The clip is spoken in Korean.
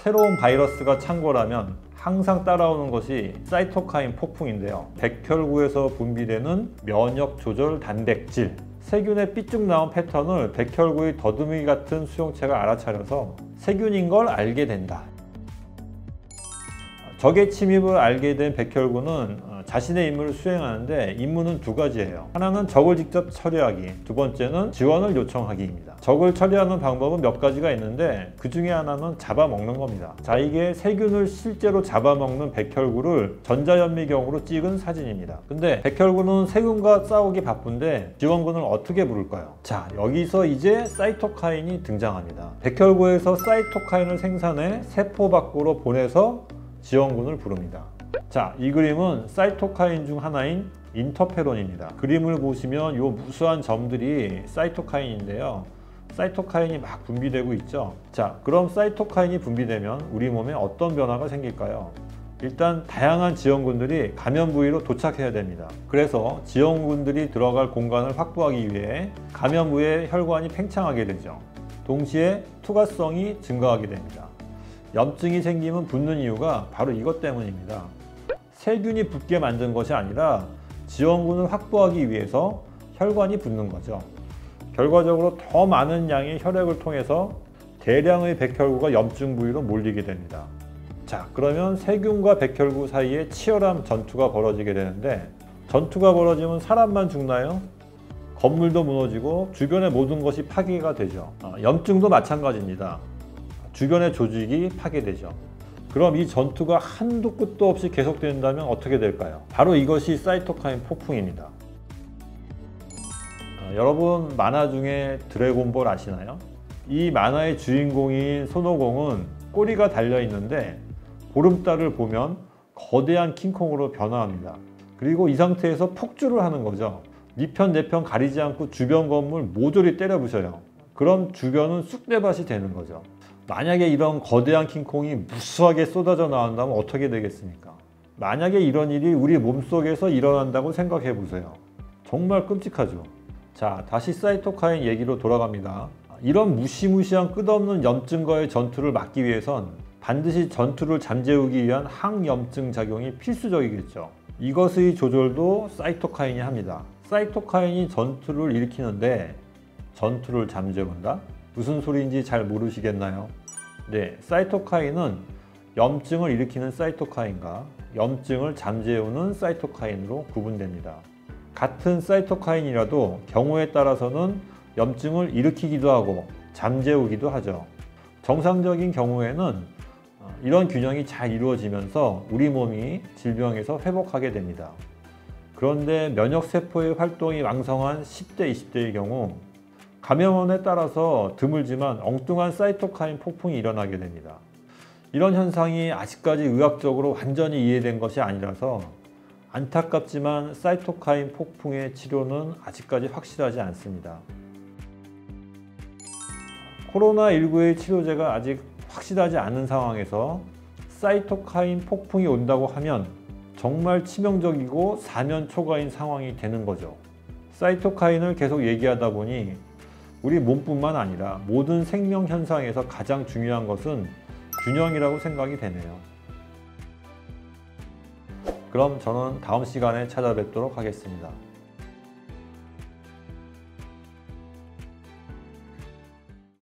새로운 바이러스가 창궐하면 항상 따라오는 것이 사이토카인 폭풍인데요. 백혈구에서 분비되는 면역 조절 단백질, 세균의 삐쭉 나온 패턴을 백혈구의 더듬이 같은 수용체가 알아차려서 세균인 걸 알게 된다. 적의 침입을 알게 된 백혈구는 자신의 임무를 수행하는데 임무는 두 가지예요. 하나는 적을 직접 처리하기, 두 번째는 지원을 요청하기입니다. 적을 처리하는 방법은 몇 가지가 있는데 그 중에 하나는 잡아먹는 겁니다. 자, 이게 세균을 실제로 잡아먹는 백혈구를 전자현미경으로 찍은 사진입니다. 근데 백혈구는 세균과 싸우기 바쁜데 지원군을 어떻게 부를까요? 자, 여기서 이제 사이토카인이 등장합니다. 백혈구에서 사이토카인을 생산해 세포 밖으로 보내서 지원군을 부릅니다. 자, 이 그림은 사이토카인 중 하나인 인터페론입니다. 그림을 보시면 이 무수한 점들이 사이토카인인데요. 사이토카인이 막 분비되고 있죠. 자, 그럼 사이토카인이 분비되면 우리 몸에 어떤 변화가 생길까요? 일단 다양한 지원군들이 감염 부위로 도착해야 됩니다. 그래서 지원군들이 들어갈 공간을 확보하기 위해 감염 부위에 혈관이 팽창하게 되죠. 동시에 투과성이 증가하게 됩니다. 염증이 생기면 붓는 이유가 바로 이것 때문입니다. 세균이 붓게 만든 것이 아니라 지원군을 확보하기 위해서 혈관이 붓는 거죠. 결과적으로 더 많은 양의 혈액을 통해서 대량의 백혈구가 염증 부위로 몰리게 됩니다. 자, 그러면 세균과 백혈구 사이에 치열한 전투가 벌어지게 되는데, 전투가 벌어지면 사람만 죽나요? 건물도 무너지고 주변의 모든 것이 파괴가 되죠. 염증도 마찬가지입니다. 주변의 조직이 파괴되죠. 그럼 이 전투가 한도 끝도 없이 계속된다면 어떻게 될까요? 바로 이것이 사이토카인 폭풍입니다. 여러분 만화 중에 드래곤볼 아시나요? 이 만화의 주인공인 손오공은 꼬리가 달려있는데 보름달을 보면 거대한 킹콩으로 변화합니다. 그리고 이 상태에서 폭주를 하는 거죠. 네 편 내 편 가리지 않고 주변 건물 모조리 때려 부셔요. 그럼 주변은 쑥대밭이 되는 거죠. 만약에 이런 거대한 킹콩이 무수하게 쏟아져 나온다면 어떻게 되겠습니까? 만약에 이런 일이 우리 몸속에서 일어난다고 생각해 보세요. 정말 끔찍하죠. 자, 다시 사이토카인 얘기로 돌아갑니다. 이런 무시무시한 끝없는 염증과의 전투를 막기 위해선 반드시 전투를 잠재우기 위한 항염증 작용이 필수적이겠죠. 이것의 조절도 사이토카인이 합니다. 사이토카인이 전투를 일으키는데 전투를 잠재운다? 무슨 소리인지 잘 모르시겠나요? 네, 사이토카인은 염증을 일으키는 사이토카인과 염증을 잠재우는 사이토카인으로 구분됩니다. 같은 사이토카인이라도 경우에 따라서는 염증을 일으키기도 하고 잠재우기도 하죠. 정상적인 경우에는 이런 균형이 잘 이루어지면서 우리 몸이 질병에서 회복하게 됩니다. 그런데 면역세포의 활동이 왕성한 10대, 20대의 경우 감염원에 따라서 드물지만 엉뚱한 사이토카인 폭풍이 일어나게 됩니다. 이런 현상이 아직까지 의학적으로 완전히 이해된 것이 아니라서 안타깝지만 사이토카인 폭풍의 치료는 아직까지 확실하지 않습니다. 코로나19의 치료제가 아직 확실하지 않은 상황에서 사이토카인 폭풍이 온다고 하면 정말 치명적이고 사면초가인 상황이 되는 거죠. 사이토카인을 계속 얘기하다 보니 우리 몸뿐만 아니라 모든 생명 현상에서 가장 중요한 것은 균형이라고 생각이 되네요. 그럼 저는 다음 시간에 찾아뵙도록 하겠습니다.